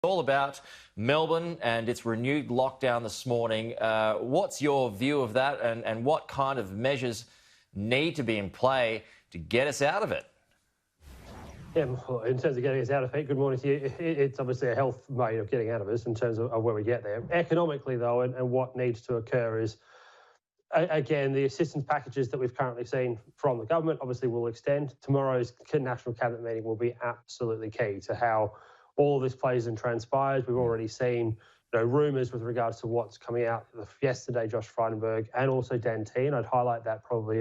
All about Melbourne and its renewed lockdown this morning. What's your view of that, and what kind of measures need to be in play to get us out of it? Yeah, well, in terms of getting us out of it, good morning to you. It's obviously a health way of getting out of us in terms of where we get there. Economically, though, and what needs to occur is, again, the assistance packages that we've currently seen from the government obviously will extend. Tomorrow's National Cabinet meeting will be absolutely key to how all of this plays and transpires. We've already seen rumours with regards to what's coming out yesterday, Josh Frydenberg, and also Dan T. And I'd highlight that probably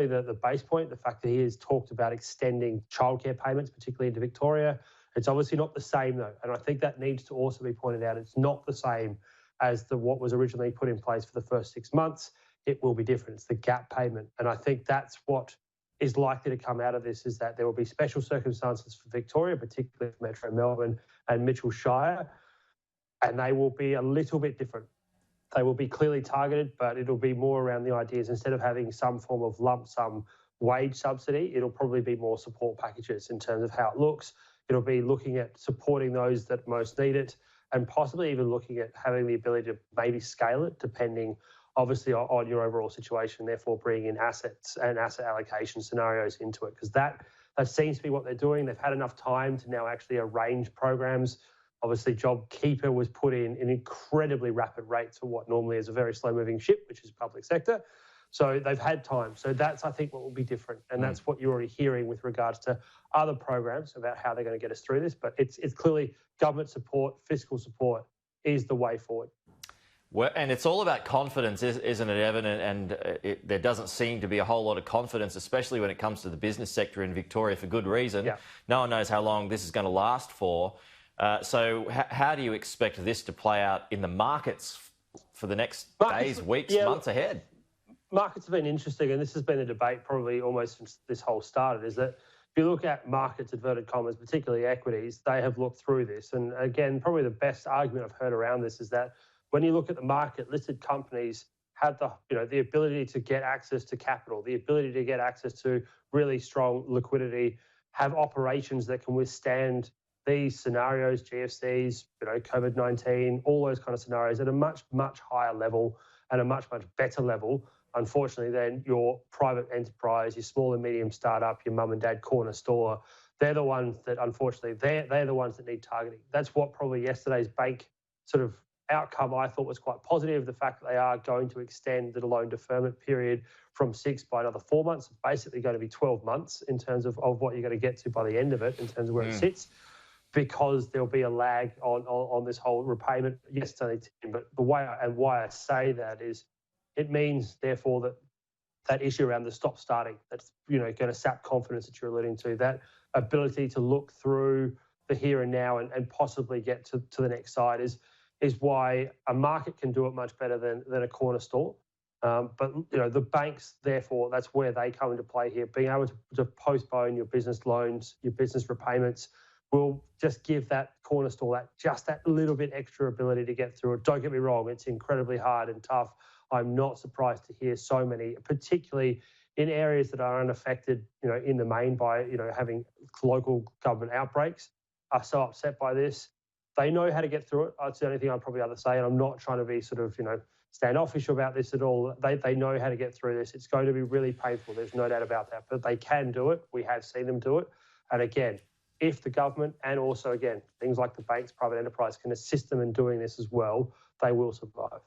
the base point, the fact that he has talked about extending childcare payments, particularly into Victoria. It's obviously not the same, though, and I think that needs to also be pointed out. It's not the same as what was originally put in place for the first 6 months. It will be different. It's the gap payment, and I think that's what is likely to come out of this, is that there will be special circumstances for Victoria, particularly for Metro Melbourne and Mitchell Shire, and they will be a little bit different. They will be clearly targeted, but it'll be more around the ideas. Instead of having some form of lump sum wage subsidy, it'll probably be more support packages in terms of how it looks. It'll be looking at supporting those that most need it, and possibly even looking at having the ability to maybe scale it, depending obviously on your overall situation, therefore bringing in assets and asset allocation scenarios into it, because that seems to be what they're doing. They've had enough time to now actually arrange programs. Obviously, JobKeeper was put in an incredibly rapid rate to what normally is a very slow-moving ship, which is public sector. So they've had time. So that's, I think, what will be different. And that's what you're already hearing with regards to other programs about how they're going to get us through this. But it's clearly government support, fiscal support is the way forward. Well, and it's all about confidence, isn't it, Evan? And there doesn't seem to be a whole lot of confidence, especially when it comes to the business sector in Victoria, for good reason. Yeah. No one knows how long this is going to last for. So how do you expect this to play out in the markets for the next days, weeks, months ahead? Markets have been interesting, and this has been a debate probably almost since this whole started, is that if you look at markets, inverted commas, particularly equities, they have looked through this. And again, probably the best argument I've heard around this is that when you look at the market, listed companies have the ability to get access to capital, the ability to get access to really strong liquidity, have operations that can withstand these scenarios, GFCs, COVID-19, all those kind of scenarios at a much, much higher level and a much, much better level, unfortunately, than your private enterprise, your small and medium startup, your mum and dad corner store. They're the ones that, unfortunately, they're the ones that need targeting. That's what probably yesterday's bank sort of outcome I thought was quite positive, the fact that they are going to extend the loan deferment period from 6 by another 4 months. It's basically going to be 12 months in terms of what you're going to get to by the end of it, in terms of where it sits, because there'll be a lag on this whole repayment. Yes, it's only 10, but why I say that is it means, therefore, that issue around the stop starting, that's going to sap confidence that you're alluding to, that ability to look through the here and now and possibly get to the next side is why a market can do it much better than a corner store. But the banks, therefore, that's where they come into play here. Being able to postpone your business loans, your business repayments, will just give that corner store that little bit extra ability to get through it. Don't get me wrong, it's incredibly hard and tough. I'm not surprised to hear so many, particularly in areas that are unaffected, in the main by, having local government outbreaks, are so upset by this. They know how to get through it. That's the only thing I'd probably other say, and I'm not trying to be sort of, standoffish about this at all. They know how to get through this. It's going to be really painful. There's no doubt about that, but they can do it. We have seen them do it. And again, if the government and also, again, things like the banks, private enterprise can assist them in doing this as well, they will survive.